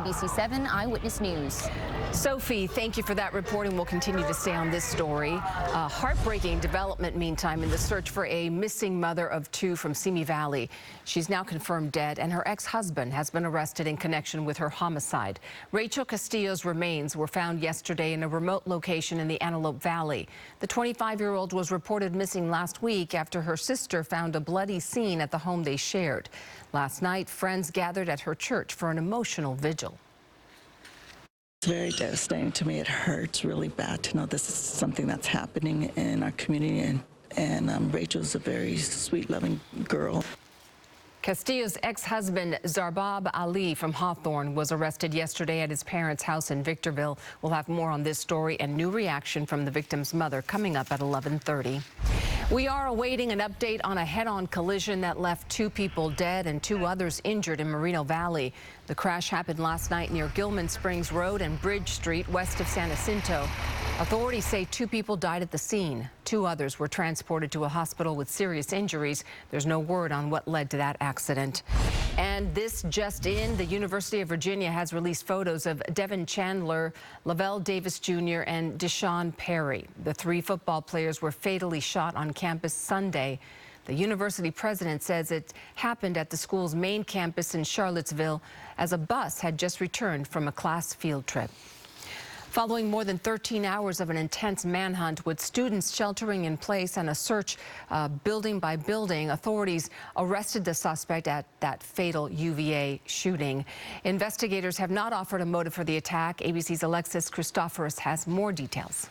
ABC 7 Eyewitness News. Sophie, thank you for that reporting. We'll continue to stay on this story. A heartbreaking development, meantime, in the search for a missing mother of two from Simi Valley. She's now confirmed dead, and her ex-husband has been arrested in connection with her homicide. Rachel Castillo's remains were found yesterday in a remote location in the Antelope Valley. The 25-year-old was reported missing last week after her sister found a bloody scene at the home they shared. Last night, friends gathered at her church for an emotional vigil. It's very devastating to me. It hurts really bad to know this is something that's happening in our community, and Rachel's a very sweet, loving girl. Castillo's ex-husband, Zarbab Ali from Hawthorne, was arrested yesterday at his parents' house in Victorville. We'll have more on this story and new reaction from the victim's mother coming up at 11:30. We are awaiting an update on a head-on collision that left 2 people dead and 2 others injured in Moreno Valley. The crash happened last night near Gilman Springs Road and Bridge Street west of San Jacinto. Authorities say 2 people died at the scene. 2 others were transported to a hospital with serious injuries. There's no word on what led to that accident. And this just in, the University of Virginia has released photos of Devin Chandler, Lavelle Davis Jr., and Deshaun Perry. The 3 football players were fatally shot on campus Sunday. The university president says it happened at the school's main campus in Charlottesville as a bus had just returned from a class field trip. Following more than 13 hours of an intense manhunt with students sheltering in place and a search building by building, authorities arrested the suspect at that fatal UVA shooting. Investigators have not offered a motive for the attack. ABC's Alexis Christoforous has more details.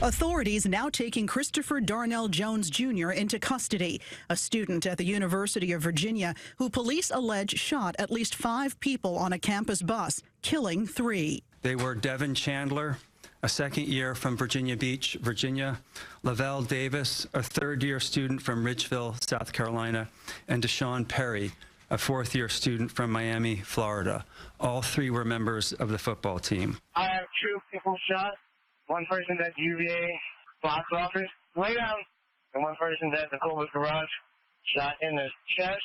Authorities now taking Christopher Darnell Jones Jr. into custody, a student at the University of Virginia who police allege shot at least 5 people on a campus bus, killing 3. They were Devin Chandler, a second-year from Virginia Beach, Virginia, Lavelle Davis, a third-year student from Ridgeville, South Carolina, and Deshaun Perry, a fourth-year student from Miami, Florida. All 3 were members of the football team. I have 2 people shot. One person at UVA box office, way down, and one person at the Colbert garage, shot in the chest.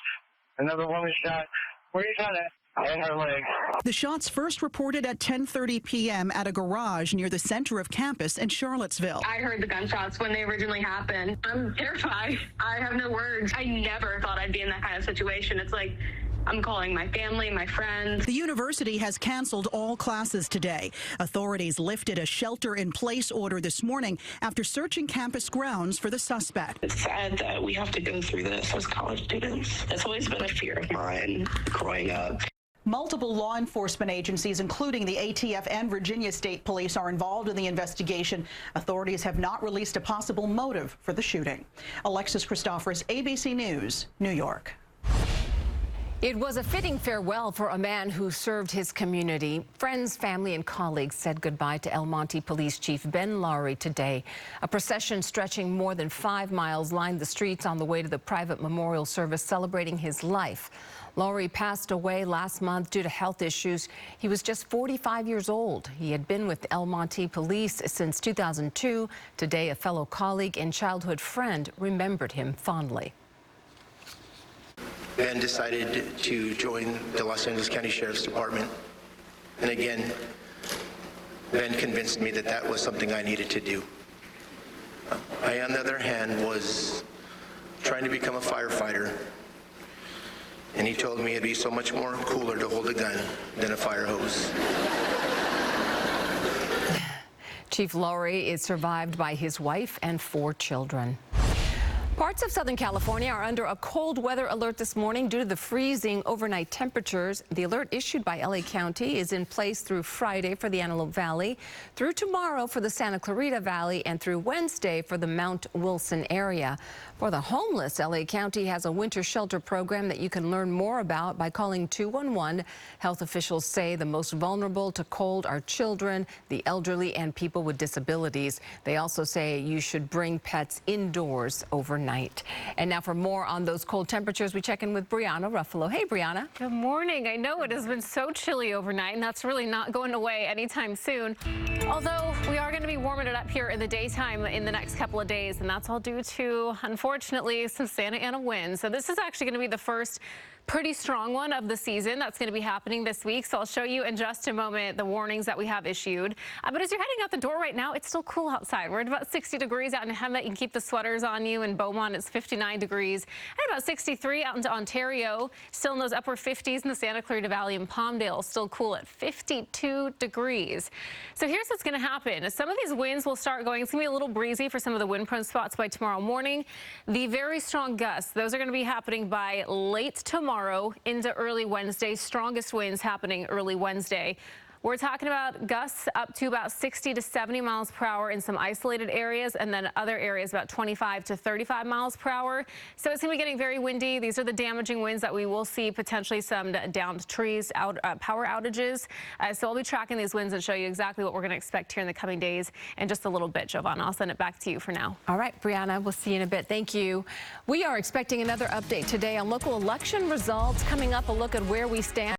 Another woman shot where you shot at, in her leg. The shots first reported at 10:30 p.m. at a garage near the center of campus in Charlottesville. I heard the gunshots when they originally happened. I'm terrified. I have no words. I never thought I'd be in that kind of situation. It's like I'm calling my family, my friends. The university has canceled all classes today. Authorities lifted a shelter-in-place order this morning after searching campus grounds for the suspect. It's sad that we have to go through this as college students. It's always been a fear of mine growing up. Multiple law enforcement agencies, including the ATF and Virginia State Police, are involved in the investigation. Authorities have not released a possible motive for the shooting. Alexis Christoforous, ABC News, New York. It was a fitting farewell for a man who served his community. Friends, family, and colleagues said goodbye to El Monte Police Chief Ben Lowry today. A procession stretching more than 5 miles lined the streets on the way to the private memorial service celebrating his life. Lowry passed away last month due to health issues. He was just 45 years old. He had been with El Monte Police since 2002. Today, a fellow colleague and childhood friend remembered him fondly. Ben decided to join the Los Angeles County Sheriff's Department. And again, Ben convinced me that that was something I needed to do. I, on the other hand, was trying to become a firefighter. And he told me it'd be so much more cooler to hold a gun than a fire hose. Chief Lowry is survived by his wife and 4 children. Parts of Southern California are under a cold weather alert this morning due to the freezing overnight temperatures. The alert issued by LA County is in place through Friday for the Antelope Valley, through tomorrow for the Santa Clarita Valley, and through Wednesday for the Mount Wilson area. For the homeless, LA County has a winter shelter program that you can learn more about by calling 211. Health officials say the most vulnerable to cold are children, the elderly, and people with disabilities. They also say you should bring pets indoors overnight. And now for more on those cold temperatures, we check in with Brianna Ruffalo. Hey, Brianna. Good morning. I know it has been so chilly overnight, and that's really not going away anytime soon. Although we are going to be warming it up here in the daytime in the next couple of days, and that's all due to, unfortunately, some Santa Ana winds. So this is actually going to be the first pretty strong one of the season that's going to be happening this week. So I'll show you in just a moment the warnings that we have issued. But as you're heading out the door right now, it's still cool outside. We're at about 60 degrees out in Hemet. You can keep the sweaters on you. In Beaumont, it's 59 degrees. And about 63 out into Ontario. Still in those upper 50s in the Santa Clarita Valley and Palmdale. Still cool at 52 degrees. So here's what's going to happen. Some of these winds will start going. It's going to be a little breezy for some of the wind-prone spots by tomorrow morning. The very strong gusts, those are going to be happening by late tomorrow into early Wednesday. Strongest winds happening early Wednesday. We're talking about gusts up to about 60 to 70 miles per hour in some isolated areas, and then other areas about 25 to 35 miles per hour. So it's going to be getting very windy. These are the damaging winds that we will see, potentially some downed trees, power outages. So I'll be tracking these winds and show you exactly what we're going to expect here in the coming days in just a little bit. Jovan, I'll send it back to you for now. All right, Brianna, we'll see you in a bit. Thank you. We are expecting another update today on local election results. Coming up, a look at where we stand